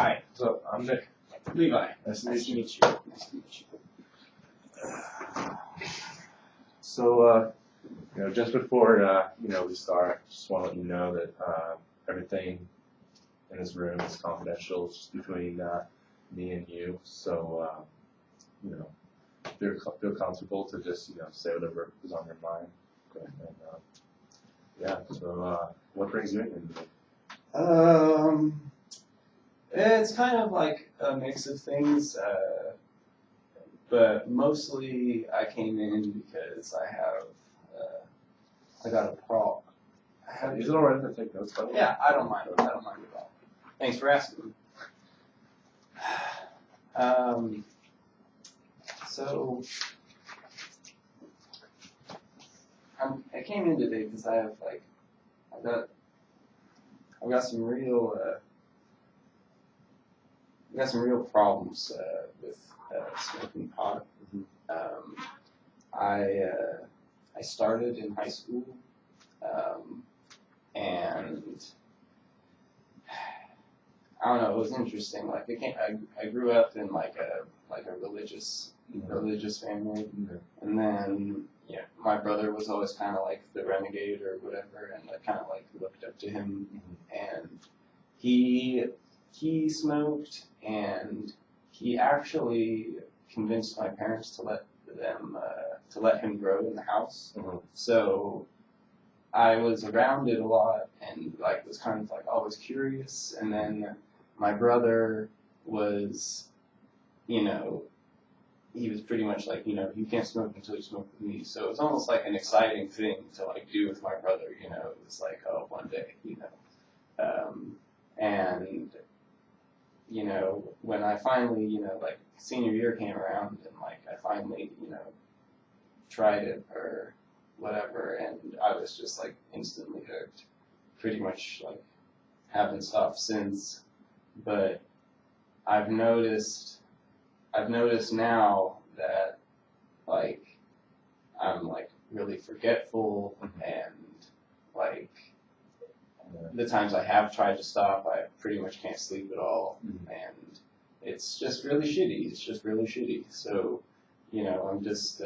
Hi. So I'm Nick. Levi. Nice Nice to to meet meet you. Nice to meet you. So just before we start, just want to let you know that everything in this room is confidential. It's just between me and you. So feel comfortable to just say whatever is on your mind. And, So what brings you in here today? It's kind of like a mix of things, but mostly I came in because I got a problem. Is it alright to take notes? Yeah, I don't mind. I don't mind at all. Thanks for asking. So I came in today because I've got some real problems with smoking pot. Mm-hmm. I started in high school, and I don't know. It was interesting. Like I grew up in like a religious family, Mm-hmm. and then my brother was always kind of like the renegade or whatever, and I kind of like looked up to him, and he smoked, and he actually convinced my parents to let him grow in the house. Mm-hmm. So I was around it a lot, and like was kind of like always curious. And then my brother was, he was pretty much like, you can't smoke until you smoke with me. So it's almost like an exciting thing to like do with my brother. It was like, oh, one day, and when I finally, like senior year came around, and like I finally, tried it or whatever, and I was just like instantly hooked. Pretty much like haven't stopped since. But I've noticed now that like I'm like really forgetful, and like the times I have tried to stop, I pretty much can't sleep at all, and it's just really shitty. So, I'm just,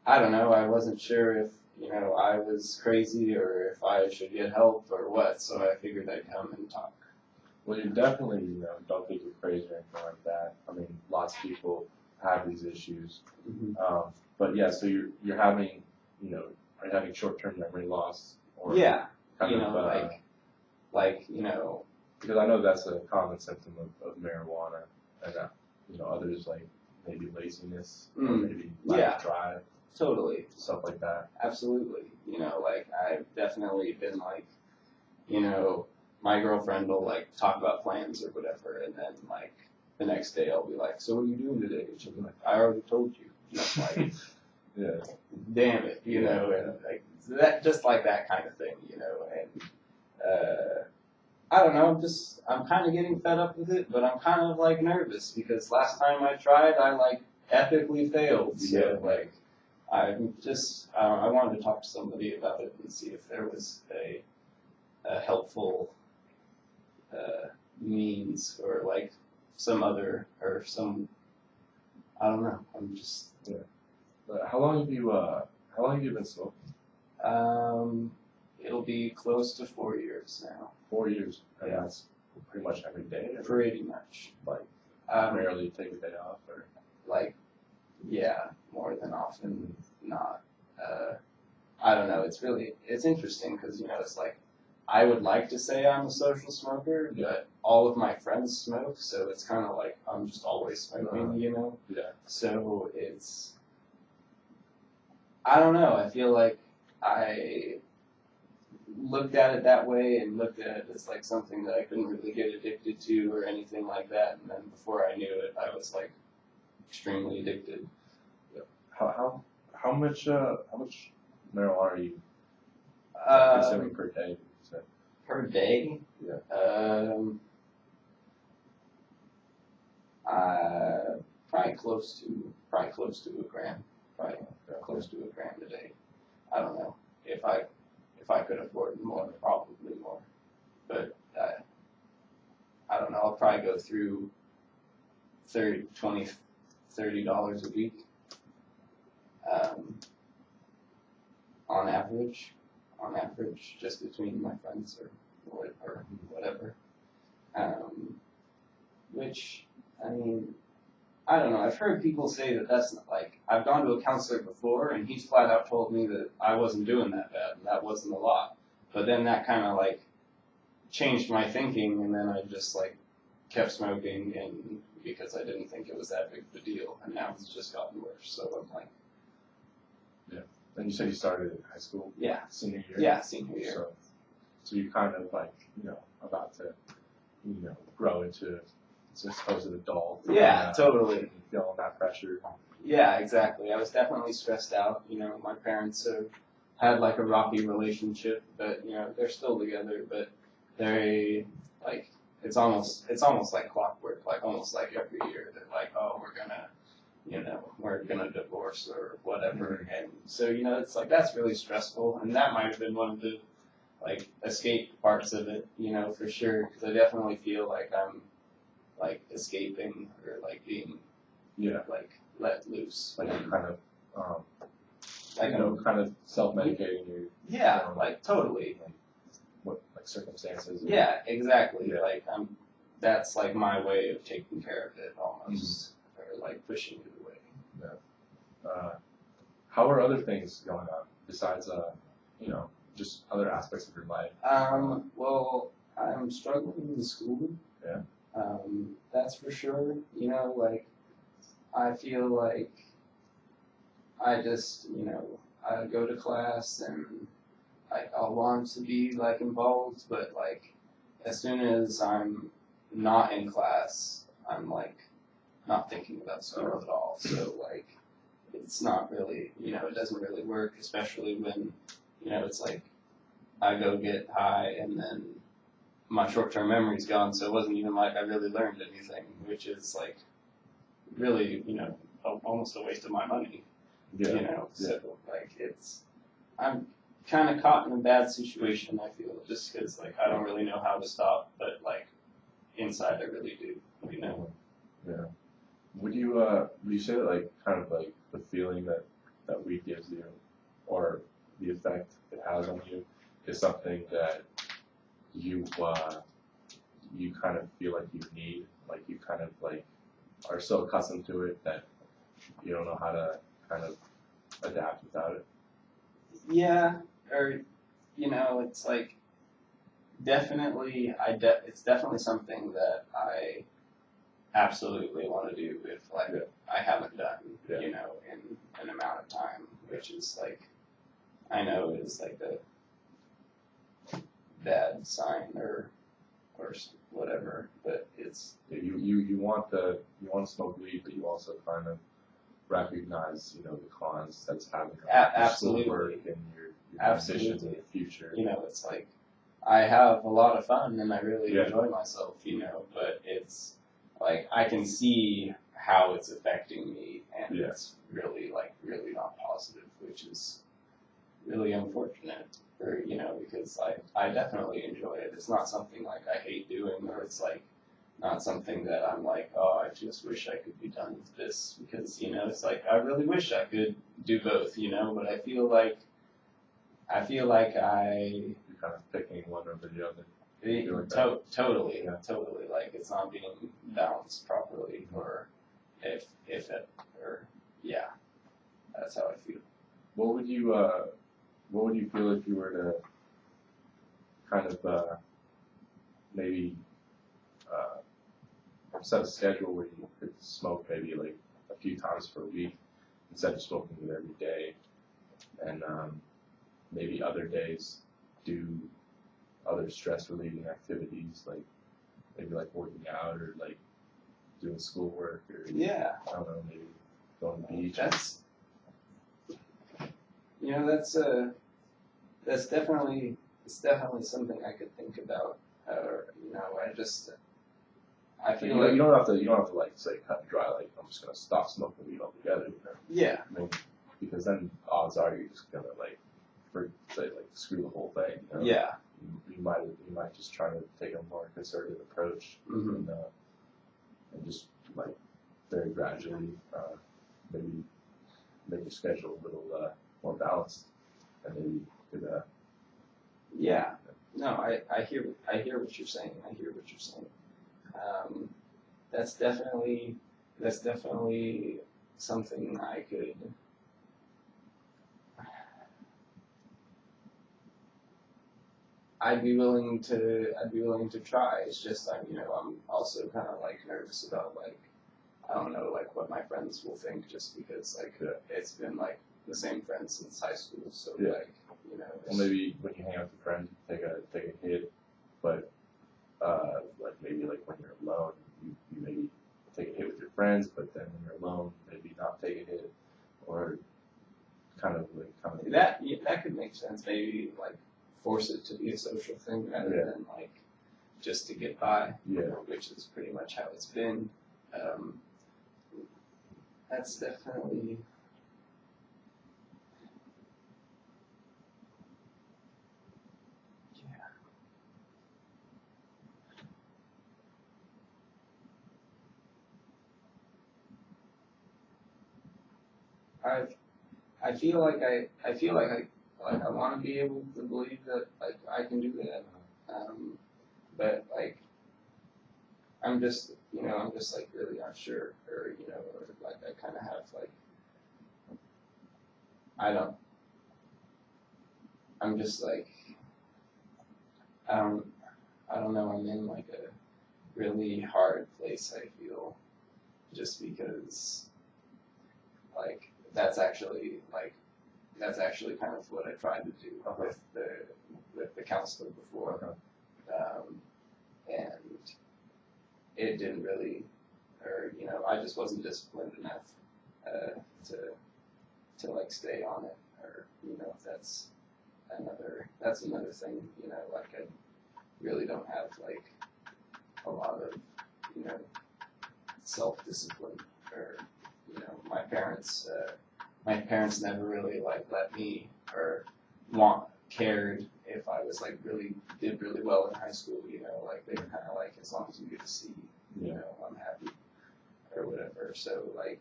I don't know, I wasn't sure if, I was crazy or if I should get help or what, so I figured I'd come and talk. Well, you definitely don't think you're crazy or anything like that. I mean, lots of people have these issues. Mm-hmm. But yeah, so you're having, are you having short-term memory loss? Or Yeah, kind of, because I know that's a common symptom of marijuana, and others like maybe laziness, or maybe lack of drive. Totally. Stuff like that. Absolutely. I've definitely been like, my girlfriend will like talk about plans or whatever, and then like the next day I'll be like, so what are you doing today? And she'll be like, I already told you. Like, Yeah. Damn it, and like that, just like that kind of thing, and I don't know, I'm kind of getting fed up with it, but I'm kind of like nervous because last time I tried, I like epically failed. So like, I'm just I wanted to talk to somebody about it and see if there was a helpful means or like some other or some, I don't know. I'm just How long have you been smoking? It'll be close to 4 years now. 4 years. And Yeah. that's pretty much every day. Pretty much. Like rarely take a day off, or like, yeah, more than often not. I don't know. It's interesting because it's like I would like to say I'm a social smoker, but all of my friends smoke, so it's kind of like I'm just always smoking, Yeah. So I don't know. I feel like I looked at it that way and looked at it as like something that I couldn't really get addicted to or anything like that. And then before I knew it, I was like extremely addicted. How much marijuana are you consuming per day? So. Per day? Yeah. Probably close to a gram. Probably close to a gram a day. I don't know. If I could afford more, probably more. But I don't probably go through $20, $30 a week, on average, just between my friends or whatever. Which, I mean, I don't know. I've heard people say that that's not, like, I've gone to a counselor before, and he's flat out told me that I wasn't doing that bad, and that wasn't a lot. But then that kind of, like, changed my thinking, and then I just, like, kept smoking, and because I didn't think it was that big of a deal, and now it's just gotten worse. So I'm like, yeah. And you said you started in high school. Yeah. Senior year. Yeah, senior year. So you're kind of like, about to, grow into a supposed adult. Yeah, totally. Feeling that pressure. Yeah, exactly. I was definitely stressed out. My parents have had like a rocky relationship, but they're still together. But they like it's almost like clockwork. Like almost like every year they're like, oh, we're gonna divorce or whatever. Mm-hmm. And so it's like that's really stressful, and that might have been one of the like escape parts of it, for sure. Because I definitely feel like I'm like escaping or like being like let loose. Like you're kind of like kind of self-medicating your like totally. Like circumstances. Yeah, exactly. Yeah. Like that's like my way of taking care of it almost, or like pushing it away. Yeah. How are other things going on besides just other aspects of your life? Well, I'm struggling in school. Yeah. That's for sure. Like I feel like I just, I go to class and I'll want to be like involved, but like as soon as I'm not in class, I'm like not thinking about school at all. So like it's not really, it doesn't really work, especially when, it's like I go get high and then my short-term memory's gone, so it wasn't even like I really learned anything, which is like really, almost a waste of my money. Yeah. So like I'm kind of caught in a bad situation, I feel, just because like I don't really know how to stop, but like inside I really do, Yeah. Would you say that like kind of like the feeling that weed gives you, or the effect it has on you, is something that you kind of feel like you need, like you kind of like are so accustomed to it that you don't know how to kind of adapt without it? Yeah, or it's like definitely it's definitely something that I absolutely want to do if like I haven't done in an amount of time, which is like I know is like a bad sign or whatever, but it's you want to smoke weed, but you also kind of recognize the cons that's having on your absolutely schoolwork and your ambitions in the future. It's like I have a lot of fun and I really Yeah. enjoy myself, but it's like I can see how it's affecting me, and Yeah. it's really really not positive, which is really unfortunate. Or because I definitely enjoy it. It's not something like I hate doing, or it's like not something that I'm like, oh, I just wish I could be done with this, because it's like I really wish I could do both, but I feel like You're kind of picking one over the other. totally, Yeah. totally, like it's not being balanced properly, or if it, or yeah, that's how I feel. What would you feel if you were to kind of maybe set a schedule where you could smoke maybe like a few times per week instead of smoking it every day, and maybe other days do other stress relieving activities like maybe like working out or like doing schoolwork or Yeah. I don't know, maybe going to the beach. That's definitely something I could think about. Or I feel you like don't have to like say cut and dry like I'm just gonna stop smoking weed altogether. yeah, I mean, because then odds are you're just gonna like screw the whole thing. yeah, you might just try to take a more conservative approach and just like very gradually maybe make your schedule a little more balanced, and maybe you could. Yeah. No, I hear what you're saying. I hear what you're saying. That's definitely something I could. I'd be willing to try. It's just I'm also kind of like nervous about like I don't know like what my friends will think just because like it's been like the same friends since high school, so like Well, maybe when you hang out with your friends, take a hit, but like maybe like when you're alone, you maybe take a hit with your friends, but then when you're alone, maybe not take a hit, or kind of that could make sense. Maybe like force it to be a social thing rather than like just to get by. Which is pretty much how it's been. That's definitely. I feel like I want to be able to believe that like I can do that, but like I'm just like really unsure, or or like I kind of have like I'm just like I don't know, I'm in like a really hard place, I feel, just because like that's actually kind of what I tried to do with the counselor before, and it didn't really, or I just wasn't disciplined enough to like stay on it, or that's another thing, like I really don't have like a lot of self-discipline, or my parents never really like let me or cared if I was like did really well in high school, like they were kind of like, as long as you get to see, I'm happy or whatever. So like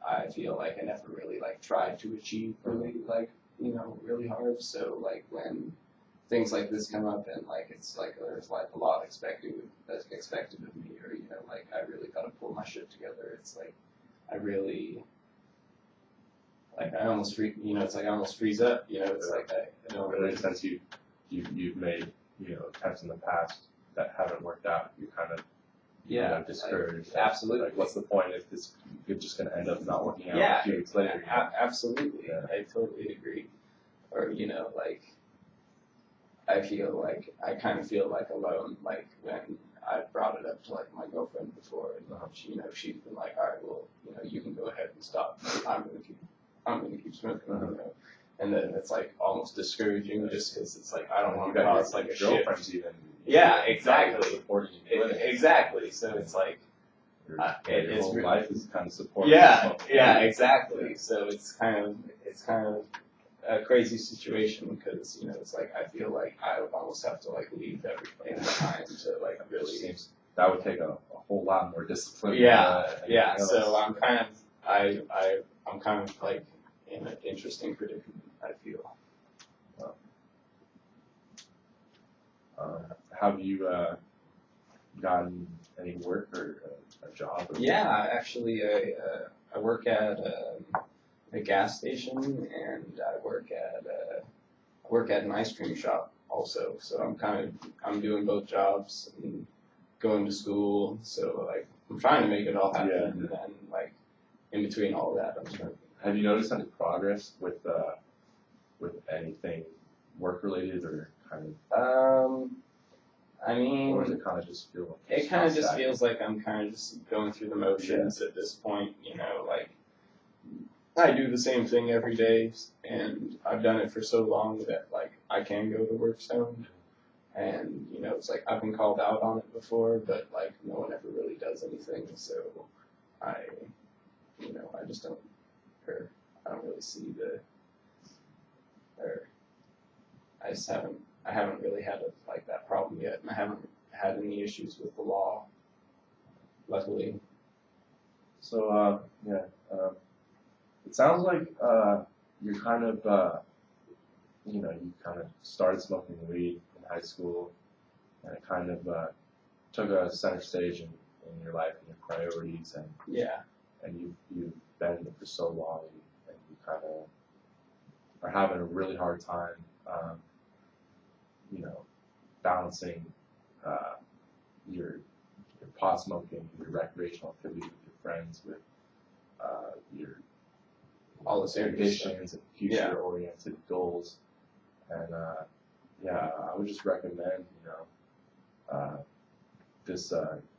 I feel like I never really like tried to achieve really like really hard. So like when things like this come up and like it's like there's like a lot expected of me, or like I really gotta pull my shit together. It's like I really like I almost it's like I almost freeze up. It's like I don't really. Since you've made attempts in the past that haven't worked out, you kind of discouraged. Absolutely. Like, what's the point if you're just going to end up not working out a few weeks later? Absolutely. Yeah. I totally agree. Or like I feel like I kind of feel like alone, like when I brought it up to like my girlfriend before, and she's been like, all right, well, you can go ahead and stop. I'm gonna keep smoking. And then it's like almost discouraging, just because it's like I don't want to cause like a girlfriend's shit. even. Exactly. Supporting you. Exactly. So it's like your whole life is kind of supporting. Exactly. So it's kind of a crazy situation, because it's like I feel like I would almost have to like leave everything behind to like really. Seems that would take a whole lot more discipline. So I'm kind of like in an interesting predicament, I feel. Have you gotten any work or a job? Actually, I work at a gas station, and I work at an ice cream shop also. So I'm doing both jobs and going to school. So like I'm trying to make it all happen, and then like in between all of that, I'm trying. Have you noticed any progress with anything work related, or kind of? I mean, or does it kind of just feel? It kind of just feels like I'm kind of just going through the motions at this point. Like I do the same thing every day, and I've done it for so long that like I can go to work stoned, and it's like I've been called out on it before, but like no one ever really does anything. So I just don't, or I don't really see or I just haven't I haven't really had that problem yet, and I haven't had any issues with the law, luckily. So, it sounds like you're kind of, you kind of started smoking weed in high school, and it kind of took a center stage in your life and your priorities, and you've been in it for so long, and you kind of are having a really hard time, balancing your pot smoking, your recreational activities with your friends, with your all the serious ambitions and future-oriented goals. And I would just recommend, this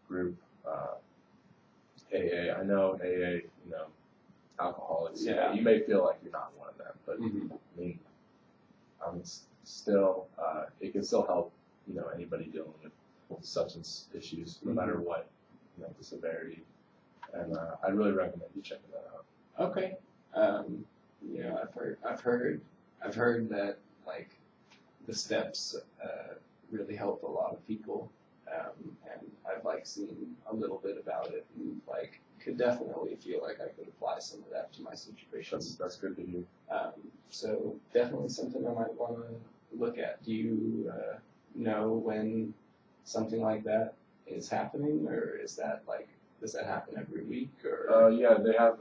group, AA. I know AA, alcoholics. Yeah. You may feel like you're not one of them, but Mm-hmm. I mean, still, it can still help, anybody dealing with substance issues, no matter what, the severity. And I'd really recommend you checking that out. Okay. I've heard that the steps really help a lot of people, and I've seen a little bit about it, and could definitely feel like I could apply some of that to my situation. That's good to hear. So definitely something I might want to look at. Do you know when something like that is happening, or is that does that happen every week? Or yeah, they have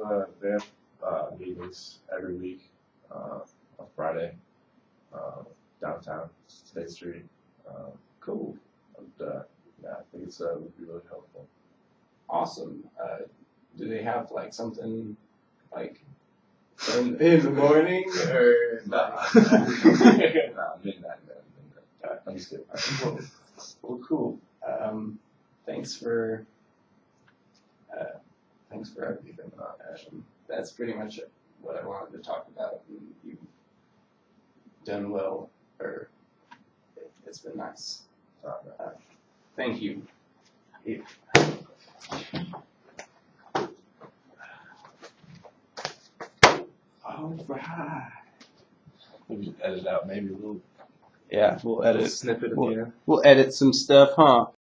meetings every week on Friday downtown State Street. Cool. And, I think it would be really helpful. Awesome. Do they have something in the morning or Midnight. I'm just kidding. Well, cool. Thanks for everything. That's pretty much what I wanted to talk about. And you've done well, or it's been nice. Thank you. All right. We'll just edit out maybe a little Yeah, we'll edit. snippet at the end. We'll edit some stuff, huh?